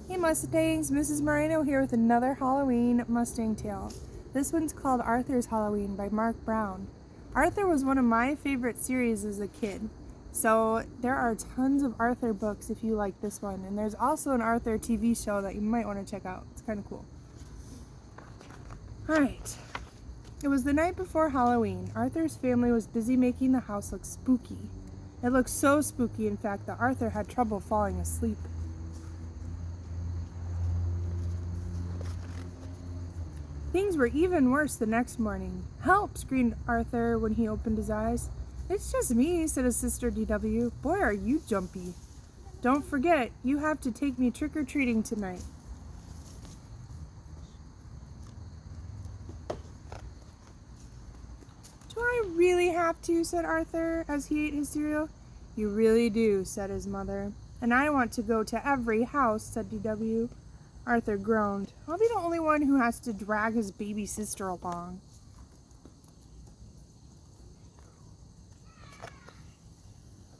Hey Mustangs, Mrs. Moreno here with another Halloween Mustang tale. This one's called Arthur's Halloween by Mark Brown. Arthur was one of my favorite series as a kid, so there are tons of Arthur books if you like this one, and there's also an Arthur TV show that you might want to check out. It's kind of cool. Alright, it was the night before Halloween. Arthur's family was busy making the house look spooky. It looked so spooky, in fact, that Arthur had trouble falling asleep. Things were even worse the next morning. "Help!" screamed Arthur when he opened his eyes. "It's just me," said his sister D.W. "Boy, are you jumpy. Don't forget, you have to take me trick-or-treating tonight." "Do I really have to?" said Arthur as he ate his cereal. "You really do," said his mother. "And I want to go to every house," said D.W. Arthur groaned. "I'll be the only one who has to drag his baby sister along."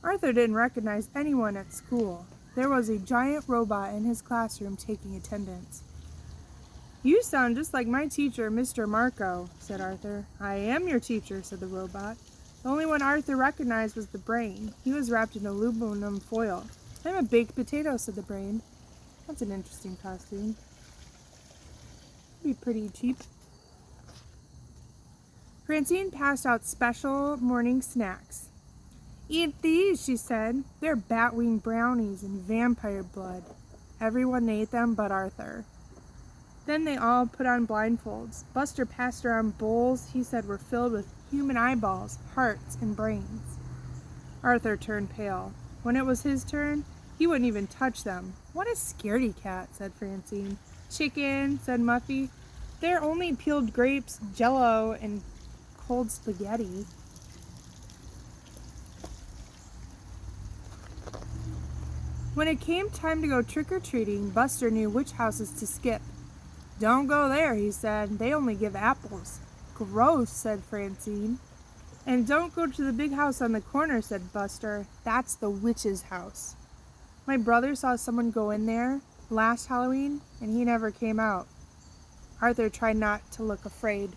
Arthur didn't recognize anyone at school. There was a giant robot in his classroom taking attendance. "You sound just like my teacher, Mr. Marco," said Arthur. "I am your teacher," said the robot. The only one Arthur recognized was the brain. He was wrapped in aluminum foil. "I'm a baked potato," said the brain. "That's an interesting costume. Be pretty cheap." Francine passed out special morning snacks. "Eat these," she said. "They're bat-wing brownies and vampire blood." Everyone ate them but Arthur. Then they all put on blindfolds. Buster passed around bowls he said were filled with human eyeballs, hearts, and brains. Arthur turned pale. When it was his turn, he wouldn't even touch them. "What a scaredy cat," said Francine. "Chicken," said Muffy. "They're only peeled grapes, jello, and cold spaghetti." When it came time to go trick-or-treating, Buster knew which houses to skip. "Don't go there," he said. "They only give apples." "Gross," said Francine. "And don't go to the big house on the corner," said Buster. "That's the witch's house. My brother saw someone go in there last Halloween, and he never came out." Arthur tried not to look afraid.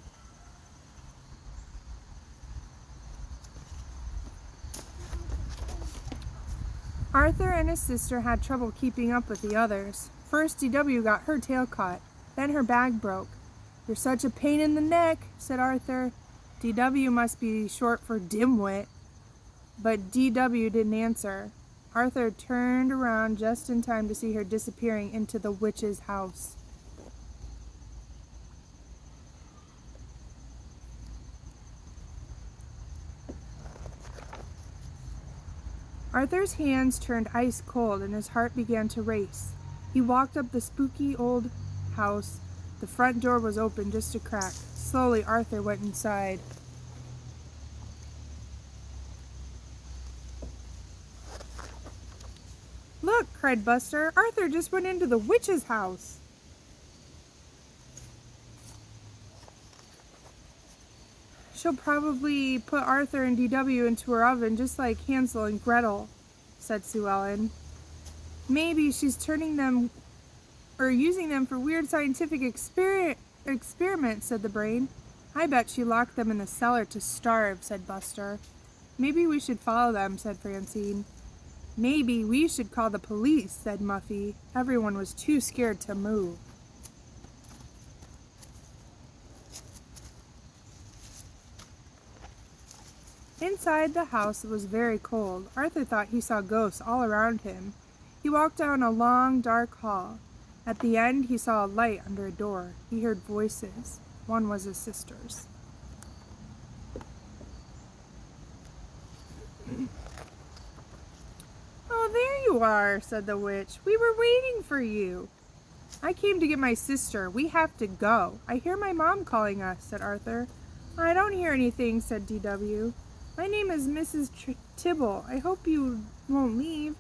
Arthur and his sister had trouble keeping up with the others. First, D.W. got her tail caught. Then her bag broke. "You're such a pain in the neck," said Arthur. D.W. must be short for dimwit. But D.W. didn't answer. Arthur turned around just in time to see her disappearing into the witch's house. Arthur's hands turned ice cold and his heart began to race. He walked up the spooky old house. The front door was open just a crack. Slowly, Arthur went inside. "Look!" cried Buster. "Arthur just went into the witch's house." "She'll probably put Arthur and D.W. into her oven just like Hansel and Gretel," said Sue Ellen. "Maybe she's turning them or using them for weird scientific experiments," said the brain. "I bet she locked them in the cellar to starve," said Buster. "Maybe we should follow them," said Francine. "Maybe we should call the police," said Muffy. Everyone was too scared to move. Inside the house, it was very cold. Arthur thought he saw ghosts all around him. He walked down a long, dark hall. At the end, he saw a light under a door. He heard voices. One was his sister's. "Oh, there you are," said the witch. "We were waiting for you." "I came to get my sister. We have to go. I hear my mom calling us," said Arthur. "I don't hear anything," said D.W. "My name is Mrs. Tibble. I hope you won't leave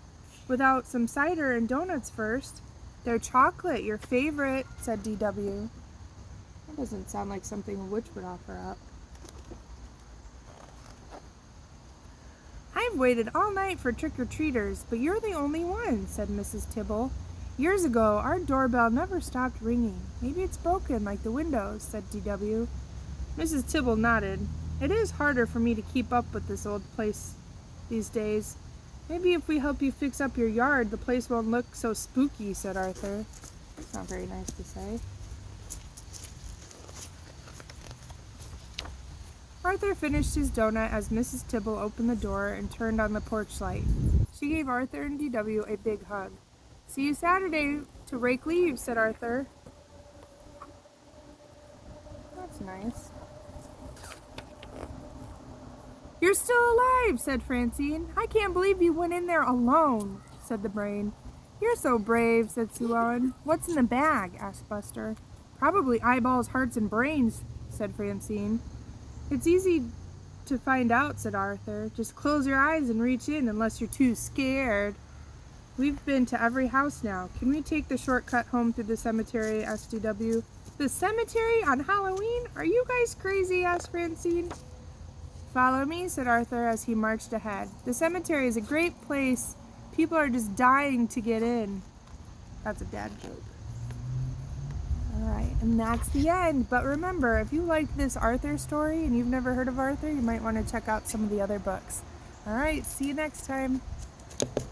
without some cider and donuts first." "They're chocolate, your favorite," said D.W. That doesn't sound like something a witch would offer up. "I've waited all night for trick-or-treaters, but you're the only one," said Mrs. Tibble. Years ago, our doorbell never stopped ringing. Maybe it's broken like the windows, said DW. Mrs. Tibble nodded. It is harder for me to keep up with this old place these days. Maybe if we help you fix up your yard, the place won't look so spooky, said Arthur. That's not very nice to say. Arthur finished his donut as Mrs. Tibble opened the door and turned on the porch light. She gave Arthur and DW a big hug. See you Saturday to rake leaves, said Arthur. That's nice. You're still alive, said Francine. I can't believe you went in there alone, said the brain. You're so brave, said Sue Ellen. What's in the bag? Asked Buster. Probably eyeballs, hearts, and brains, said Francine. It's easy to find out, said Arthur. Just close your eyes and reach in unless you're too scared. We've been to every house now. Can we take the shortcut home through the cemetery? Asked DW. The cemetery on Halloween? Are you guys crazy? Asked Francine. Follow me, said Arthur as he marched ahead. The cemetery is a great place. People are just dying to get in. That's a dad joke. Alright, and that's the end. But remember, if you liked this Arthur story and you've never heard of Arthur, you might want to check out some of the other books. Alright, see you next time.